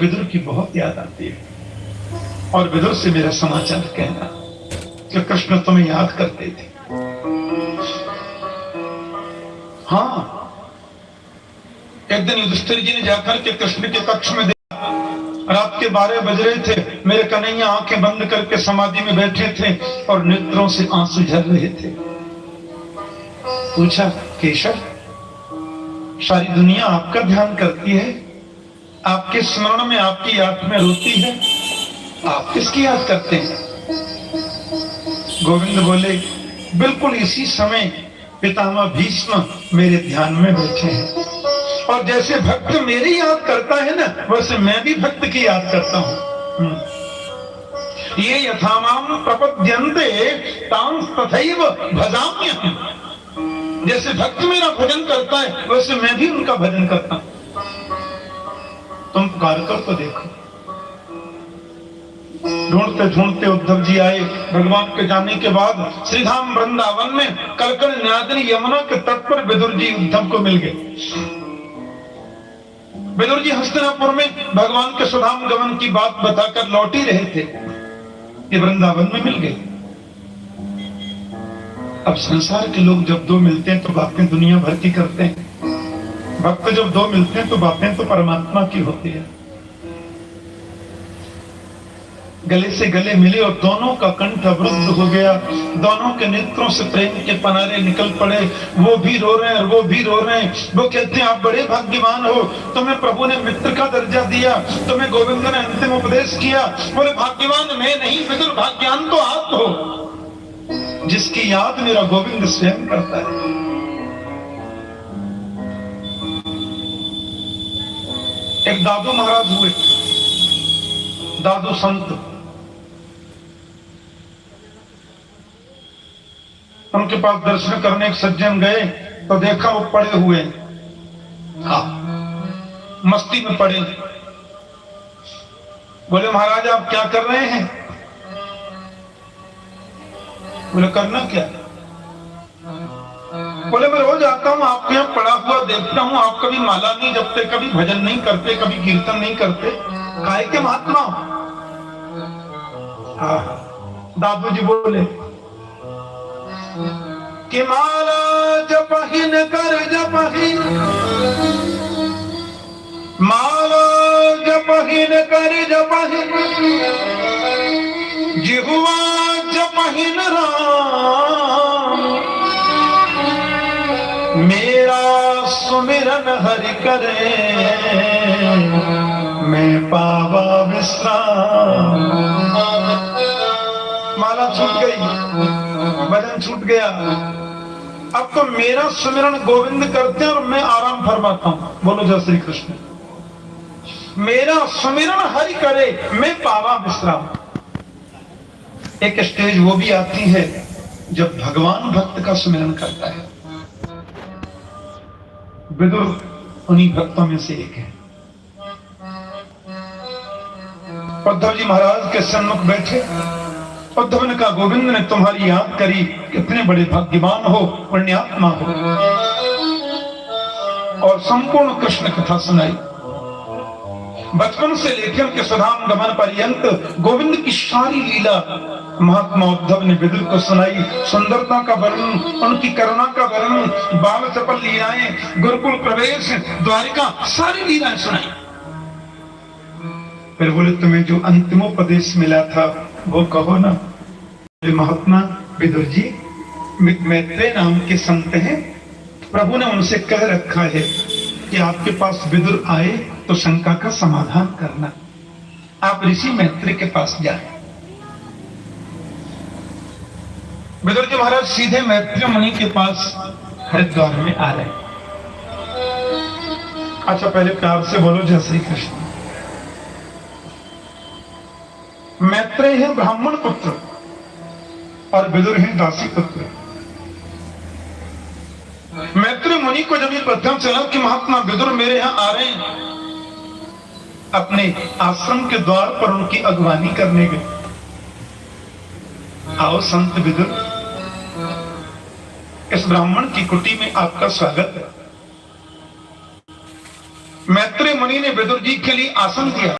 विदुर की बहुत याद आती है और विदुर से मेरा समाचार कहना कि कृष्ण तुम्हें याद करते थे। हाँ, एक दिन युधिष्ठिर जी ने जाकर के कृष्ण के कक्ष में देखा, रात के 12 बज रहे थे। मेरे कन्हैया आंखें बंद करके समाधि में बैठे थे और नेत्रों से आंसू झर रहे थे। पूछा, केशव, सारी दुनिया आपका ध्यान करती है, आपके स्मरण में, आपकी याद में रोती है, आप किसकी याद करते हैं? गोविंद बोले, बिल्कुल इसी समय पितामह भीष्म मेरे ध्यान में बैठे हैं और जैसे भक्त मेरी याद करता है ना, वैसे मैं भी भक्त की याद करता हूं। ये यथामाम प्रपद्यन्ते तां तथैव भजाम्यहम्। जैसे भक्त मेरा भजन करता है वैसे मैं भी उनका भजन करता हूं। तुम पुकार कर तो देखो। ढूंढते ढूंढते उद्धव जी आए। भगवान के जाने के बाद श्रीधाम वृंदावन में कलकल न्यादिनी यमुना के तट पर विदुर जी उद्धव को मिल गए। विदुर जी हस्तिनापुर में भगवान के सुधाम गमन की बात बताकर लौट ही रहे थे, ये वृंदावन में मिल गए। अब संसार के लोग जब दो मिलते हैं तो बातें दुनिया भर की करते हैं, भक्त जब दो मिलते हैं तो बातें तो परमात्मा की होती है। गले से गले मिले और दोनों का कंठ अवरुद्ध हो गया, दोनों के नेत्रों से प्रेम के पनारे निकल पड़े। वो भी रो रहे हैं और वो भी रो रहे हैं। वो कहते हैं, आप बड़े भाग्यवान हो, तुम्हें प्रभु ने मित्र का दर्जा दिया, तुम्हें गोविंद ने अंतिम उपदेश किया। बोले, भाग्यवान मैं नहीं, विदुर, भाग्यवान तो आप हो जिसकी याद मेरा गोविंद स्वयं करता है। एक दादू महाराज हुए, दादू संत। उनके पास दर्शन करने एक सज्जन गए तो देखा वो पड़े हुए, हाँ, मस्ती में पड़े। बोले, महाराज आप क्या कर रहे हैं? बोले, करना क्या? बोले, मैं रोज आता हूँ आपके यहाँ पड़ा हुआ देखता हूँ, आप कभी माला नहीं जपते, कभी भजन नहीं करते, कभी कीर्तन नहीं करते, काहे के महात्मा? हाँ, दादू जी बोले कि माला जपहिन कर जपहिन, माला जपहिन कर जपहिन, जिहुआ जपहिन राम, मेरा सुमिरन हरि करे, मैं पावा विश्राम। माला छूट गई, भजन छूट गया, अब तो मेरा सुमिरन गोविंद करते हैं और मैं आराम फरमाता हूं। बोलो जय श्री कृष्ण। मेरा सुमिरन हरि करे, मैं पावा विश्राम। एक स्टेज वो भी आती है जब भगवान भक्त का सुमिरन करता है। विदुर उन्हीं भक्तों में से एक है। उद्धव जी महाराज के सन्मुख बैठे। उद्धव ने कहा, गोविंद ने तुम्हारी याद करी, कितने बड़े भाग्यवान हो, पुण्यात्मा हो। और संपूर्ण कृष्ण कथा सुनाई। बचपन से लेकर के सुधाम गमन पर्यंत गोविंद की सारी लीला महात्मा उद्धव ने विदुर को सुनाई। सुंदरता का वर्णन, उनकी करुणा का वर्णन, बाल चपल लीलाएं, गुरुकुल प्रवेश, द्वारिका, सारी लीलाएं सुनाई। फिर बोले, तुम्हें जो अंतिमोपदेश मिला था वो कहो ना। महात्मा विदुर जी मैत्रेय नाम के संत हैं, प्रभु ने उनसे कह रखा है कि आपके पास विदुर आए तो शंका का समाधान करना, आप ऋषि मैत्रेय के पास जाएं। विदुर जी महाराज सीधे मैत्रेय मुनि के पास हरिद्वार में आ रहे। अच्छा, पहले प्यार से बोलो जय श्री कृष्ण। मैत्रेय है ब्राह्मण पुत्र और विदुर है दासी पुत्र। मैत्रेय मुनि को जब ये प्रथम चला कि महात्मा विदुर मेरे यहां आ रहे हैं, अपने आश्रम के द्वार पर उनकी अगवानी करने गए। आओ संत विदुर, इस ब्राह्मण की कुटी में आपका स्वागत है। मैत्रेय मुनि ने विदुर जी के लिए आसन दिया।